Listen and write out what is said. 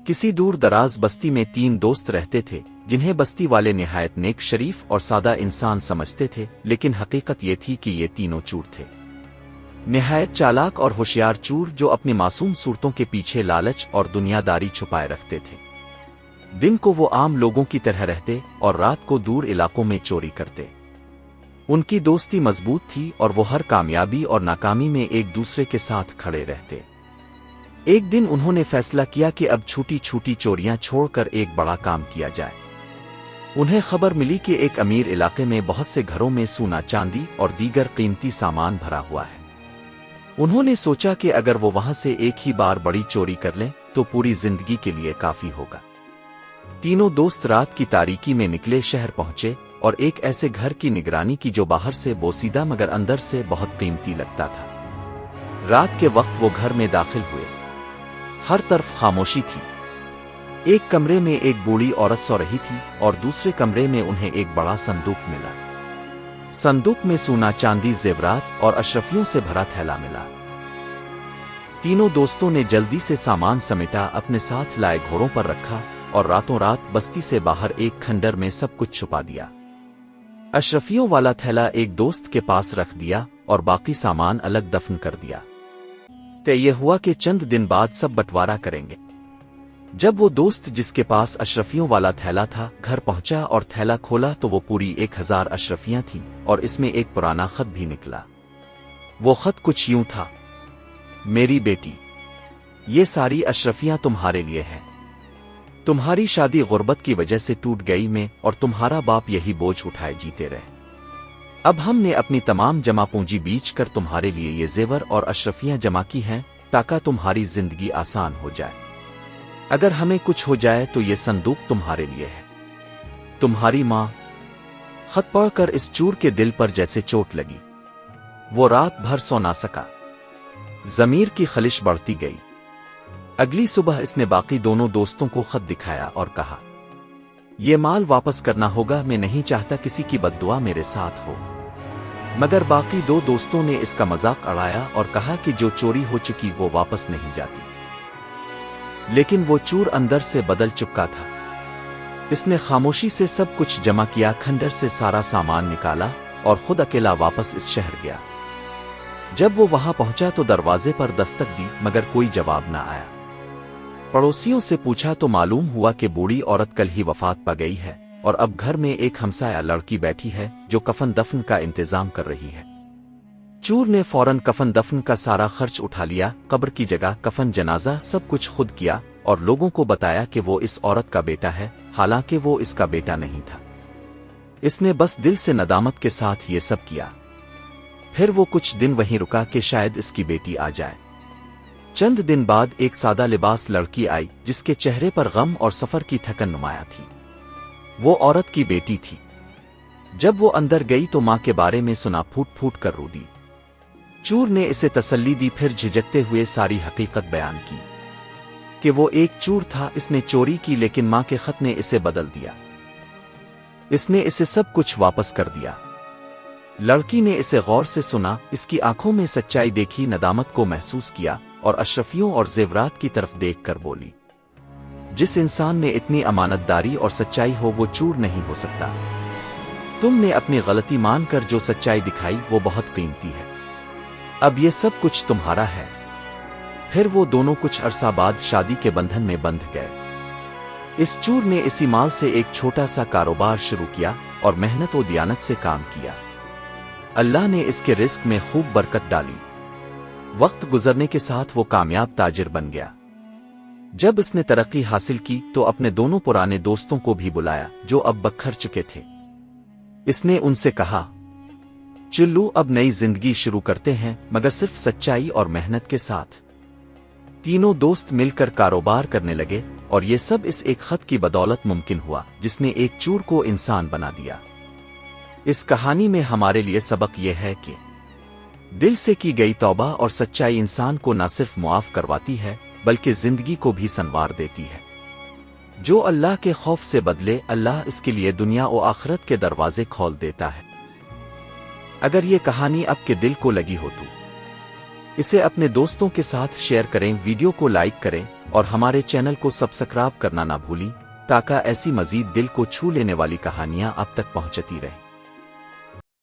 کسی دور دراز بستی میں 3 دوست رہتے تھے جنہیں بستی والے نہایت نیک، شریف اور سادہ انسان سمجھتے تھے، لیکن حقیقت یہ تھی کہ یہ تینوں چور تھے۔ نہایت چالاک اور ہوشیار چور جو اپنی معصوم صورتوں کے پیچھے لالچ اور دنیا داری چھپائے رکھتے تھے۔ دن کو وہ عام لوگوں کی طرح رہتے اور رات کو دور علاقوں میں چوری کرتے۔ ان کی دوستی مضبوط تھی اور وہ ہر کامیابی اور ناکامی میں ایک دوسرے کے ساتھ کھڑے رہتے۔ ایک دن انہوں نے فیصلہ کیا کہ اب چھوٹی چھوٹی چوریاں چھوڑ کر ایک بڑا کام کیا جائے۔ انہیں خبر ملی کہ ایک امیر علاقے میں بہت سے گھروں میں سونا، چاندی اور دیگر قیمتی سامان بھرا ہوا ہے۔ انہوں نے سوچا کہ اگر وہ وہاں سے ایک ہی بار بڑی چوری کر لیں تو پوری زندگی کے لیے کافی ہوگا۔ تینوں دوست رات کی تاریکی میں نکلے، شہر پہنچے اور ایک ایسے گھر کی نگرانی کی جو باہر سے بوسیدہ مگر اندر سے بہت قیمتی لگتا تھا۔ رات کے وقت وہ گھر میں داخل ہوئے۔ ہر طرف خاموشی تھی۔ ایک کمرے میں ایک بوڑھی عورت سو رہی تھی اور دوسرے کمرے میں انہیں ایک بڑا صندوق ملا۔ صندوق میں سونا، چاندی، زیورات اور اشرفیوں سے بھرا تھیلا ملا۔ تینوں دوستوں نے جلدی سے سامان سمیٹا، اپنے ساتھ لائے گھوڑوں پر رکھا اور راتوں رات بستی سے باہر ایک کھنڈر میں سب کچھ چھپا دیا۔ اشرفیوں والا تھیلا ایک دوست کے پاس رکھ دیا اور باقی سامان الگ دفن کر دیا۔ طے یہ ہوا کہ چند دن بعد سب بٹوارا کریں گے۔ جب وہ دوست جس کے پاس اشرفیوں والا تھیلا تھا گھر پہنچا اور تھیلا کھولا تو وہ پوری 1000 اشرفیاں تھیں اور اس میں ایک پرانا خط بھی نکلا۔ وہ خط کچھ یوں تھا: میری بیٹی، یہ ساری اشرفیاں تمہارے لیے ہیں۔ تمہاری شادی غربت کی وجہ سے ٹوٹ گئی میں اور تمہارا باپ یہی بوجھ اٹھائے جیتے رہے۔ اب ہم نے اپنی تمام جمع پونجی بیچ کر تمہارے لیے یہ زیور اور اشرفیاں جمع کی ہیں تاکہ تمہاری زندگی آسان ہو جائے۔ اگر ہمیں کچھ ہو جائے تو یہ صندوق تمہارے لیے ہے۔ تمہاری ماں۔ خط پڑھ کر اس چور کے دل پر جیسے چوٹ لگی۔ وہ رات بھر سو نہ سکا۔ ضمیر کی خلش بڑھتی گئی۔ اگلی صبح اس نے باقی دونوں دوستوں کو خط دکھایا اور کہا، یہ مال واپس کرنا ہوگا، میں نہیں چاہتا کسی کی بد دعا میرے ساتھ ہو۔ مگر باقی 2 دوستوں نے اس کا مذاق اڑایا اور کہا کہ جو چوری ہو چکی وہ واپس نہیں جاتی۔ لیکن وہ چور اندر سے بدل چکا تھا۔ اس نے خاموشی سے سب کچھ جمع کیا، کھنڈر سے سارا سامان نکالا اور خود اکیلا واپس اس شہر گیا۔ جب وہ وہاں پہنچا تو دروازے پر دستک دی مگر کوئی جواب نہ آیا۔ پڑوسیوں سے پوچھا تو معلوم ہوا کہ بوڑھی عورت کل ہی وفات پا گئی ہے اور اب گھر میں ایک ہمسایہ لڑکی بیٹھی ہے جو کفن دفن کا انتظام کر رہی ہے۔ چور نے فوراً کفن دفن کا سارا خرچ اٹھا لیا، قبر کی جگہ، کفن، جنازہ، سب کچھ خود کیا اور لوگوں کو بتایا کہ وہ اس عورت کا بیٹا ہے، حالانکہ وہ اس کا بیٹا نہیں تھا۔ اس نے بس دل سے ندامت کے ساتھ یہ سب کیا۔ پھر وہ کچھ دن وہیں رکا کہ شاید اس کی بیٹی آ جائے۔ چند دن بعد ایک سادہ لباس لڑکی آئی جس کے چہرے پر غم اور سفر کی تھکن نمایاں تھی۔ وہ عورت کی بیٹی تھی۔ جب وہ اندر گئی تو ماں کے بارے میں سنا، پھوٹ پھوٹ کر رو دی۔ چور نے اسے تسلی دی، پھر جھجکتے ہوئے ساری حقیقت بیان کی کہ وہ ایک چور تھا، اس نے چوری کی لیکن ماں کے خط نے اسے بدل دیا۔ اس نے اسے سب کچھ واپس کر دیا۔ لڑکی نے اسے غور سے سنا، اس کی آنکھوں میں سچائی دیکھی، ندامت کو محسوس کیا اور اشرفیوں اور زیورات کی طرف دیکھ کر بولی، جس انسان میں اتنی امانت داری اور سچائی ہو وہ چور نہیں ہو سکتا۔ تم نے اپنی غلطی مان کر جو سچائی دکھائی وہ بہت قیمتی ہے۔ اب یہ سب کچھ تمہارا ہے۔ پھر وہ دونوں کچھ عرصہ بعد شادی کے بندھن میں بندھ گئے۔ اس چور نے اسی مال سے ایک چھوٹا سا کاروبار شروع کیا اور محنت و دیانت سے کام کیا۔ اللہ نے اس کے رزق میں خوب برکت ڈالی۔ وقت گزرنے کے ساتھ وہ کامیاب تاجر بن گیا۔ جب اس نے ترقی حاصل کی تو اپنے دونوں پرانے دوستوں کو بھی بلایا جو اب بکھر چکے تھے۔ اس نے ان سے کہا، چلو اب نئی زندگی شروع کرتے ہیں، مگر صرف سچائی اور محنت کے ساتھ۔ تینوں دوست مل کر کاروبار کرنے لگے اور یہ سب اس ایک خط کی بدولت ممکن ہوا جس نے ایک چور کو انسان بنا دیا۔ اس کہانی میں ہمارے لیے سبق یہ ہے کہ دل سے کی گئی توبہ اور سچائی انسان کو نہ صرف معاف کرواتی ہے بلکہ زندگی کو بھی سنوار دیتی ہے۔ جو اللہ کے خوف سے بدلے، اللہ اس کے لیے دنیا و آخرت کے دروازے کھول دیتا ہے۔ اگر یہ کہانی آپ کے دل کو لگی ہو تو اسے اپنے دوستوں کے ساتھ شیئر کریں، ویڈیو کو لائک کریں اور ہمارے چینل کو سبسکرائب کرنا نہ بھولیں تاکہ ایسی مزید دل کو چھو لینے والی کہانیاں اب تک پہنچتی رہیں۔